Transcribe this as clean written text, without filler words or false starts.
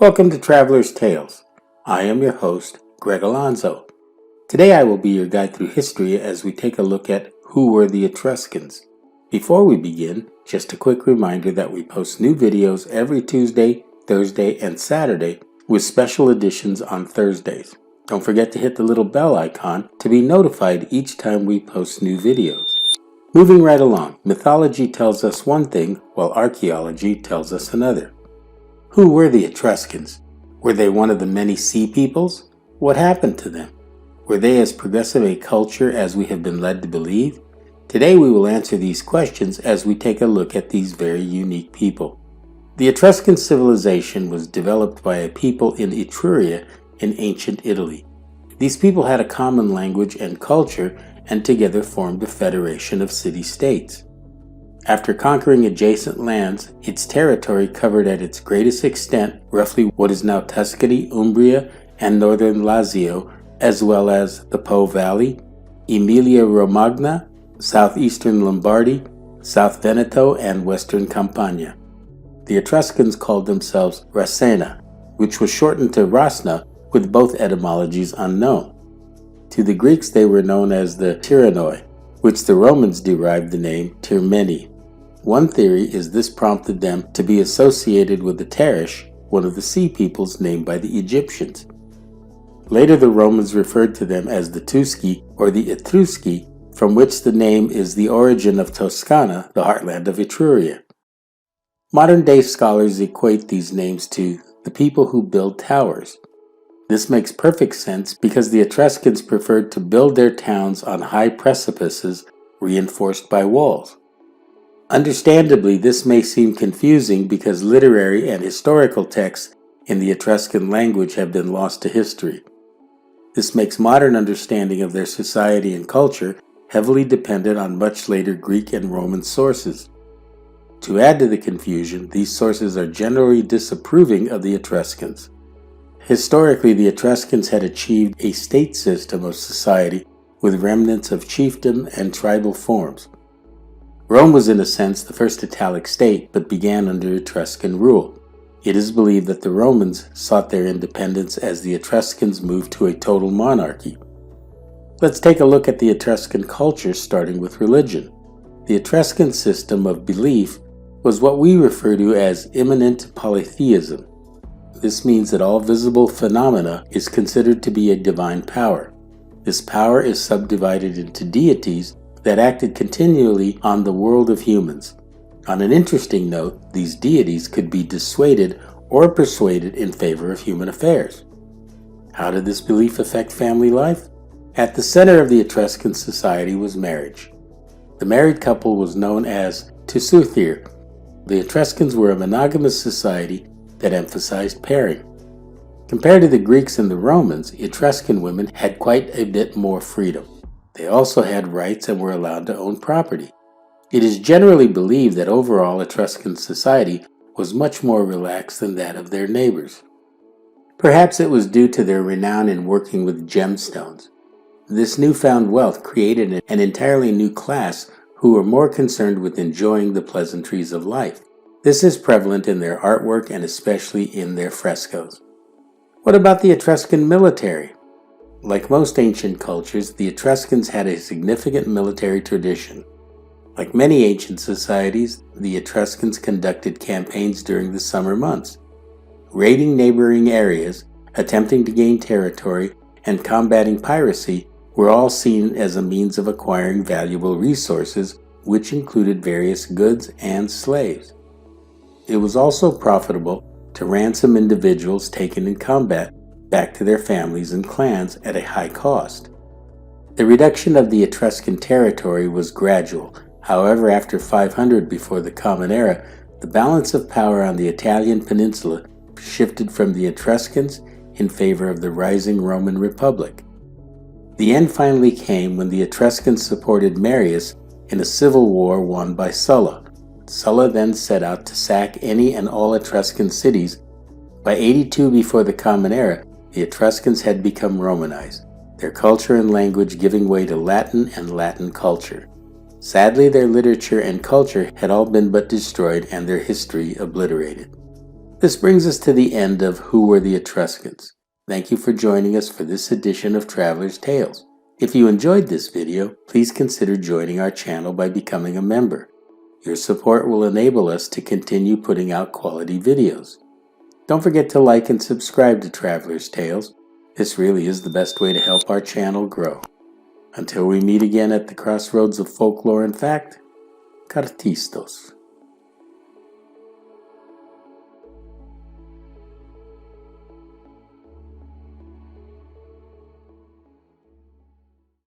Welcome to Traveler's Tales. I am your host, Greg Alonzo. Today I will be your guide through history as we take a look at who were the Etruscans. Before we begin, just a quick reminder that we post new videos every Tuesday, Thursday, and Saturday with special editions on Thursdays. Don't forget to hit the little bell icon to be notified each time we post new videos. Moving right along, mythology tells us one thing while archaeology tells us another. Who were the Etruscans? Were they one of the many sea peoples? What happened to them? Were they as progressive a culture as we have been led to believe? Today we will answer these questions as we take a look at these very unique people. The Etruscan civilization was developed by a people in Etruria in ancient Italy. These people had a common language and culture and together formed a federation of city-states. After conquering adjacent lands, its territory covered at its greatest extent roughly what is now Tuscany, Umbria, and northern Lazio, as well as the Po Valley, Emilia-Romagna, southeastern Lombardy, South Veneto, and western Campania. The Etruscans called themselves Rassena, which was shortened to Rasna, with both etymologies unknown. To the Greeks they were known as the Tyrannoi, which the Romans derived the name Tyrmeni. One theory is this prompted them to be associated with the Tarish, one of the sea peoples named by the Egyptians. Later the Romans referred to them as the Tusci or the Etrusci, from which the name is the origin of Toscana, the heartland of Etruria. Modern-day scholars equate these names to the people who build towers. This makes perfect sense because the Etruscans preferred to build their towns on high precipices reinforced by walls. Understandably, this may seem confusing because literary and historical texts in the Etruscan language have been lost to history. This makes modern understanding of their society and culture heavily dependent on much later Greek and Roman sources. To add to the confusion, these sources are generally disapproving of the Etruscans. Historically, the Etruscans had achieved a state system of society with remnants of chiefdom and tribal forms. Rome was in a sense the first Italic state, but began under Etruscan rule. It is believed that the Romans sought their independence as the Etruscans moved to a total monarchy. Let's take a look at the Etruscan culture, starting with religion. The Etruscan system of belief was what we refer to as immanent polytheism. This means that all visible phenomena is considered to be a divine power. This power is subdivided into deities that acted continually on the world of humans. On an interesting note, these deities could be dissuaded or persuaded in favor of human affairs. How did this belief affect family life? At the center of the Etruscan society was marriage. The married couple was known as tsuthir. The Etruscans were a monogamous society that emphasized pairing. Compared to the Greeks and the Romans, Etruscan women had quite a bit more freedom. They also had rights and were allowed to own property. It is generally believed that overall Etruscan society was much more relaxed than that of their neighbors. Perhaps it was due to their renown in working with gemstones. This newfound wealth created an entirely new class who were more concerned with enjoying the pleasantries of life. This is prevalent in their artwork and especially in their frescoes. What about the Etruscan military? Like most ancient cultures, the Etruscans had a significant military tradition. Like many ancient societies, the Etruscans conducted campaigns during the summer months. Raiding neighboring areas, attempting to gain territory, and combating piracy were all seen as a means of acquiring valuable resources, which included various goods and slaves. It was also profitable to ransom individuals taken in combat back to their families and clans at a high cost. The reduction of the Etruscan territory was gradual. However, after 500 before the Common Era, the balance of power on the Italian peninsula shifted from the Etruscans in favor of the rising Roman Republic. The end finally came when the Etruscans supported Marius in a civil war won by Sulla. Sulla then set out to sack any and all Etruscan cities. By 82 before the Common Era, the Etruscans had become Romanized, their culture and language giving way to Latin and Latin culture. Sadly, their literature and culture had all been but destroyed and their history obliterated. This brings us to the end of Who Were the Etruscans? Thank you for joining us for this edition of Traveler's Tales. If you enjoyed this video, please consider joining our channel by becoming a member. Your support will enable us to continue putting out quality videos. Don't forget to like and subscribe to Traveler's Tales. This really is the best way to help our channel grow. Until we meet again at the crossroads of folklore and fact, Cartistos.